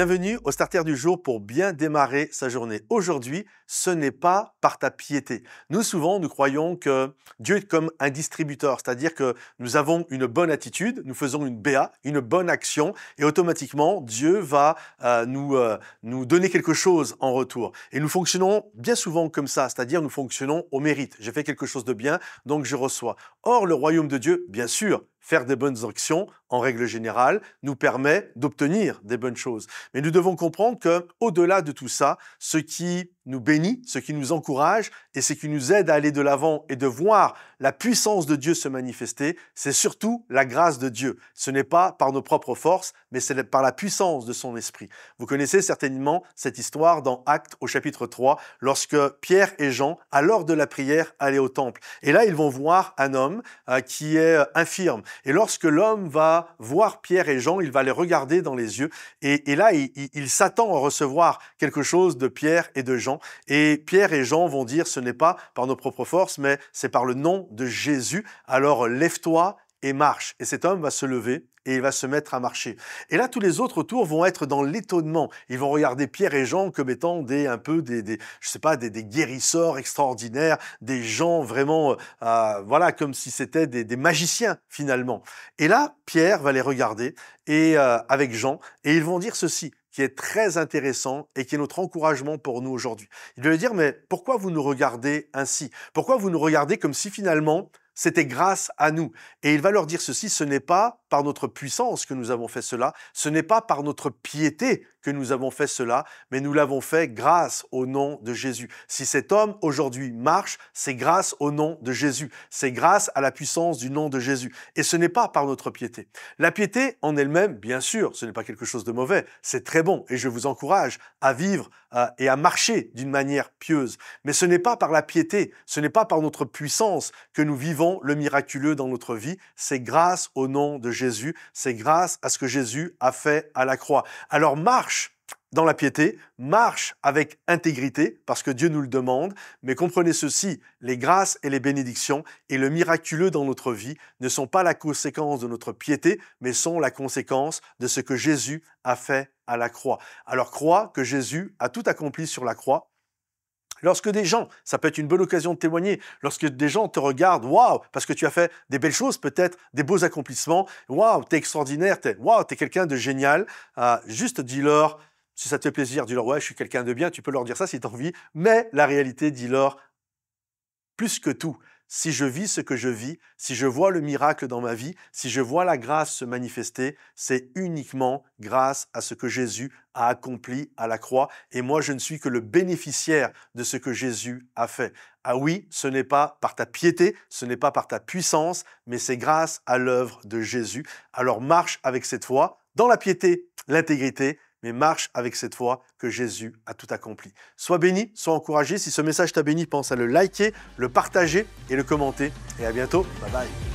Bienvenue au Starter du jour pour bien démarrer sa journée. Aujourd'hui, ce n'est pas par ta piété. Nous croyons que Dieu est comme un distributeur, c'est-à-dire que nous avons une bonne attitude, nous faisons une BA, une bonne action, et automatiquement, Dieu va nous donner quelque chose en retour. Et nous fonctionnons bien souvent comme ça, c'est-à-dire nous fonctionnons au mérite. J'ai fait quelque chose de bien, donc je reçois. Or, le royaume de Dieu, bien sûr, faire des bonnes actions, en règle générale, nous permet d'obtenir des bonnes choses. Mais nous devons comprendre que, au-delà de tout ça, ce qui nous bénit, ce qui nous encourage et ce qui nous aide à aller de l'avant et de voir la puissance de Dieu se manifester, c'est surtout la grâce de Dieu. Ce n'est pas par nos propres forces, mais c'est par la puissance de son esprit. Vous connaissez certainement cette histoire dans Actes au chapitre 3, lorsque Pierre et Jean, à l'heure de la prière, allaient au temple. Et là, ils vont voir un homme qui est infirme. Et lorsque l'homme va voir Pierre et Jean, il va les regarder dans les yeux. Et là, il s'attend à recevoir quelque chose de Pierre et de Jean. Et Pierre et Jean vont dire, ce n'est pas par nos propres forces, mais c'est par le nom de Jésus. Alors lève-toi et marche. Et cet homme va se lever et il va se mettre à marcher. Et là, tous les autres autour vont être dans l'étonnement. Ils vont regarder Pierre et Jean comme étant des guérisseurs extraordinaires, des gens vraiment, comme si c'était des magiciens finalement. Et là, Pierre va les regarder et avec Jean, et ils vont dire ceci, qui est très intéressant et qui est notre encouragement pour nous aujourd'hui. Il va leur dire, mais pourquoi vous nous regardez ainsi? Pourquoi vous nous regardez comme si finalement c'était grâce à nous? Et il va leur dire ceci, ce n'est pas par notre puissance que nous avons fait cela, ce n'est pas par notre piété que nous avons fait cela, mais nous l'avons fait grâce au nom de Jésus. Si cet homme aujourd'hui marche, c'est grâce au nom de Jésus. C'est grâce à la puissance du nom de Jésus. Et ce n'est pas par notre piété. La piété en elle-même, bien sûr, ce n'est pas quelque chose de mauvais. C'est très bon et je vous encourage à vivre et à marcher d'une manière pieuse. Mais ce n'est pas par la piété, ce n'est pas par notre puissance que nous vivons le miraculeux dans notre vie. C'est grâce au nom de Jésus. C'est grâce à ce que Jésus a fait à la croix. Alors marche dans la piété, marche avec intégrité, parce que Dieu nous le demande, mais comprenez ceci, les grâces et les bénédictions et le miraculeux dans notre vie ne sont pas la conséquence de notre piété, mais sont la conséquence de ce que Jésus a fait à la croix. Alors crois que Jésus a tout accompli sur la croix. Lorsque des gens, ça peut être une bonne occasion de témoigner, lorsque des gens te regardent, waouh, parce que tu as fait des belles choses, peut-être des beaux accomplissements, waouh, t'es extraordinaire, t'es quelqu'un de génial, juste dis-leur, si ça te fait plaisir, dis-leur, ouais, je suis quelqu'un de bien, tu peux leur dire ça si tu as envie, mais la réalité, dis-leur, plus que tout, si je vis ce que je vis, si je vois le miracle dans ma vie, si je vois la grâce se manifester, c'est uniquement grâce à ce que Jésus a accompli à la croix. Et moi, je ne suis que le bénéficiaire de ce que Jésus a fait. Ah oui, ce n'est pas par ta piété, ce n'est pas par ta puissance, mais c'est grâce à l'œuvre de Jésus. Alors marche avec cette foi, dans la piété, l'intégrité, mais marche avec cette foi que Jésus a tout accompli. Sois béni, sois encouragé. Si ce message t'a béni, pense à le liker, le partager et le commenter. Et à bientôt. Bye bye.